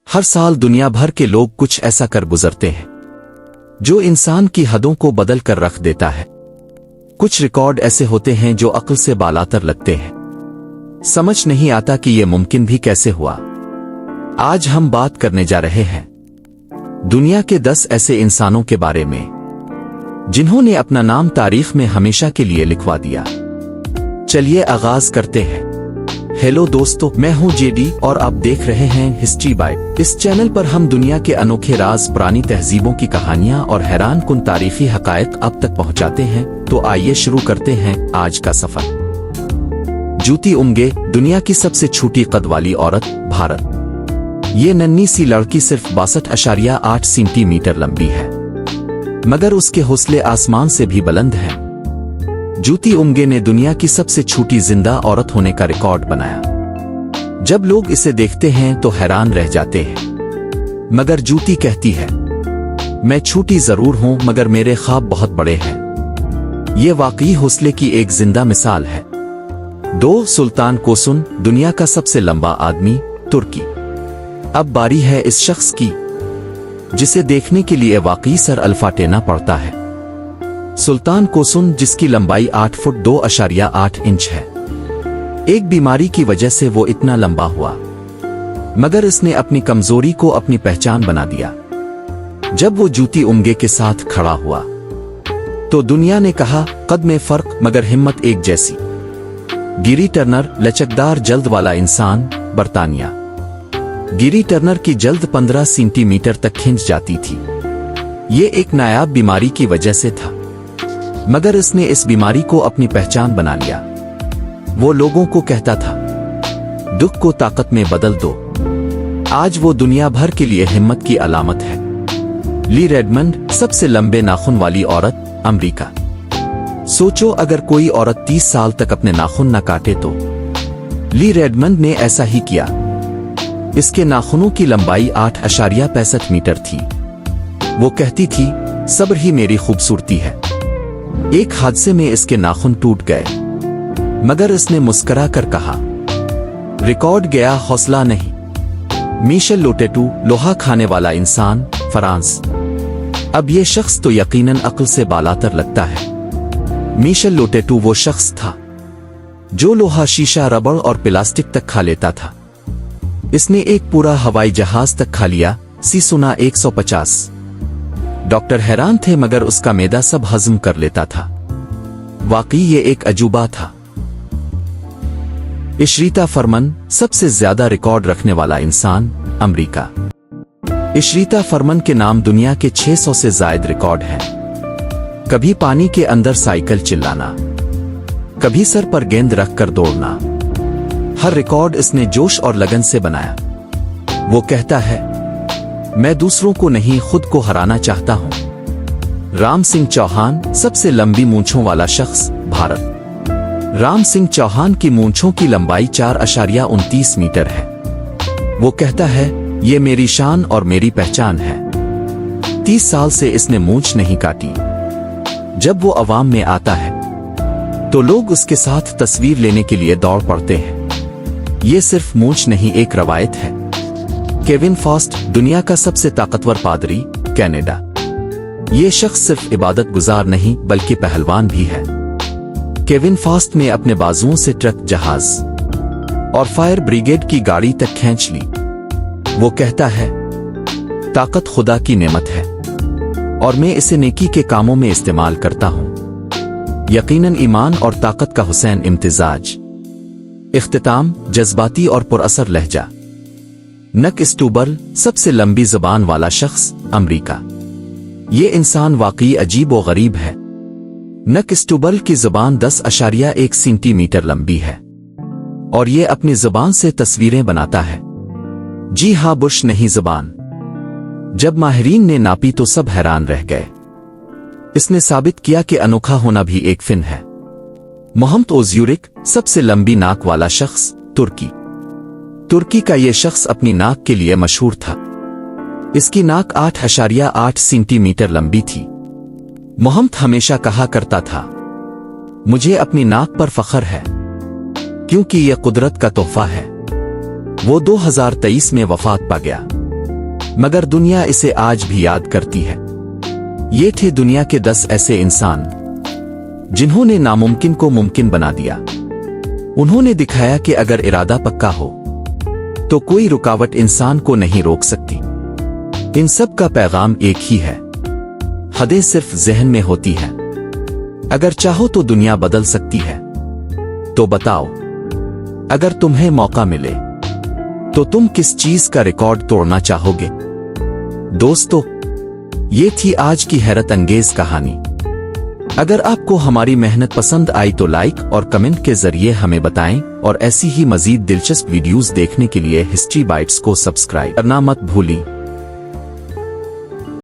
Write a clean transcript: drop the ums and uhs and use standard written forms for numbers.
हर साल दुनिया भर के लोग कुछ ऐसा कर गुजरते हैं जो इंसान की हदों को बदल कर रख देता है। कुछ रिकॉर्ड ऐसे होते हैं जो अक्ल से बालातर लगते हैं। समझ नहीं आता कि यह मुमकिन भी कैसे हुआ। आज हम बात करने जा रहे हैं दुनिया के 10 ऐसे इंसानों के बारे में जिन्होंने अपना नाम तारीख में हमेशा के लिए लिखवा दिया। चलिए आगाज करते हैं। हेलो दोस्तों, मैं हूं जेडी और आप देख रहे हैं हिस्ट्री बाइट। इस चैनल पर हम दुनिया के अनोखे राज, पुरानी तहजीबों की कहानियां और हैरान कुन तारीखी हकायक आप तक पहुंचाते हैं। तो आइए शुरू करते हैं आज का सफर। जूती उम्गे, दुनिया की सबसे छोटी कद वाली औरत, भारत। ये नन्ही सी लड़की सिर्फ 62.8 सेंटीमीटर लंबी है, मगर उसके हौसले आसमान से भी बुलंद हैं। जूती उम्गे ने दुनिया की सबसे छोटी जिंदा औरत होने का रिकॉर्ड बनाया। जब लोग इसे देखते हैं तो हैरान रह जाते हैं, मगर जूती कहती है, मैं छोटी जरूर हूं मगर मेरे ख्वाब बहुत बड़े हैं। ये वाकई हौसले की एक जिंदा मिसाल है। 2 सुल्तान कोसुन, दुनिया का सबसे लंबा आदमी, तुर्की। अब बारी है इस शख्स की जिसे देखने के लिए वाकई सर अल्फाटेना पड़ता है। सुल्तान कोसुन, जिसकी लंबाई 8 फुट 2.8 इंच है। एक बीमारी की वजह से वो इतना लंबा हुआ, मगर इसने अपनी कमजोरी को अपनी पहचान बना दिया। जब वो जूती उम्गे के साथ खड़ा हुआ तो दुनिया ने कहा, कद में फर्क मगर हिम्मत एक जैसी। गिरी टर्नर, लचकदार जल्द वाला इंसान, बर्तानिया। गिरी टर्नर की जल्द 15 सेंटीमीटर तक खिंच जाती थी। ये एक नायाब बीमारी की वजह से था, मगर इसने इस बीमारी को अपनी पहचान बना लिया। वो लोगों को कहता था, दुख को ताकत में बदल दो। आज वो दुनिया भर के लिए हिम्मत की अलामत है। ली रेडमंड, सबसे लंबे नाखून वाली औरत, अमेरिका। सोचो, अगर कोई औरत 30 साल तक अपने नाखून न काटे तो ली रेडमंड ने ऐसा ही किया। इसके नाखूनों की लंबाई 8.65 मीटर थी। वो कहती थी, सब्र ही मेरी खूबसूरती है। एक हादसे में इसके नाखून टूट गए, मगर इसने मुस्कुरा कर कहा, रिकॉर्ड गया, हौसला नहीं। मिशेल लोटेटू, लोहा खाने वाला इंसान, फ्रांस। अब ये शख्स तो यकीनन अक्ल से बालातर लगता है। मिशेल लोटेटू वो शख्स था जो लोहा, शीशा, रबड़ और प्लास्टिक तक खा लेता था। इसने एक पूरा हवाई जहाज तक खा लिया, सीसुना 150। डॉक्टर हैरान थे, मगर उसका मैदा सब हजम कर लेता था। वाकई ये एक अजूबा था। इशरीता फरमन, सबसे ज्यादा रिकॉर्ड रखने वाला इंसान, अमेरिका। इशरीता फरमन के नाम दुनिया के 600 से ज्यादा रिकॉर्ड हैं। कभी पानी के अंदर साइकिल चिल्लाना, कभी सर पर गेंद रखकर दौड़ना। हर रिकॉर्ड इसने जोश और लगन से बनाया। वो कहता है, मैं दूसरों को नहीं खुद को हराना चाहता हूं। राम सिंह चौहान, सबसे लंबी मूंछों वाला शख्स, भारत। राम सिंह चौहान की मूंछों की लंबाई 4.29 मीटर है। वो कहता है, ये मेरी शान और मेरी पहचान है। 30 साल से इसने मूंछ नहीं काटी। जब वो अवाम में आता है तो लोग उसके साथ तस्वीर लेने के लिए दौड़ पड़ते हैं। ये सिर्फ मूंछ नहीं, एक रवायत है। केविन फॉस्ट, दुनिया का सबसे ताकतवर पादरी, कनाडा। ये शख्स सिर्फ इबादत गुजार नहीं बल्कि पहलवान भी है। केविन फॉस्ट ने अपने बाजुओं से ट्रक, जहाज और फायर ब्रिगेड की गाड़ी तक खींच ली। वो कहता है, ताकत खुदा की नेमत है और मैं इसे नेकी के कामों में इस्तेमाल करता हूं। यकीनन ईमान और ताकत का हुसैन इम्तिजाज। इख्तिताम, जज्बाती और पुरअसर लहजा। नक स्टूबल, सबसे लंबी जुबान वाला शख्स, अमेरिका। ये इंसान वाकई अजीब व गरीब है। नक स्टूबल की जुबान 10.1 सेंटीमीटर लंबी है और ये अपनी जुबान से तस्वीरें बनाता है। जी हां, बुश नहीं, जुबान। जब माहिरीन ने नापी तो सब हैरान रह गए। इसने साबित किया कि अनोखा होना भी एक फिन है। मोहम्मद ओज़्यूरिक, सबसे लंबी नाक वाला शख्स, तुर्की। तुर्की का यह शख्स अपनी नाक के लिए मशहूर था। इसकी नाक 8.8 सेंटीमीटर लंबी थी। मोहम्मद हमेशा कहा करता था, मुझे अपनी नाक पर फख्र है क्योंकि यह कुदरत का तोहफा है। वो 2023 में वफात पा गया। मगर दुनिया इसे आज भी याद करती है। ये थे दुनिया के 10 ऐसे इंसान जिन्होंने नामुमकिन को मुमकिन बना दिया। उन्होंने दिखाया कि अगर इरादा पक्का हो तो कोई रुकावट इंसान को नहीं रोक सकती। इन सब का पैगाम एक ही है, हदें सिर्फ ज़हन में होती है। अगर चाहो तो दुनिया बदल सकती है। तो बताओ, अगर तुम्हें मौका मिले तो तुम किस चीज का रिकॉर्ड तोड़ना चाहोगे? दोस्तों, ये थी आज की हैरत अंगेज कहानी। अगर आपको हमारी मेहनत पसंद आई तो लाइक और कमेंट के जरिए हमें बताएं, और ऐसी ही मजीद दिलचस्प वीडियोस देखने के लिए हिस्ट्री बाइट्स को सब्सक्राइब करना मत भूलें।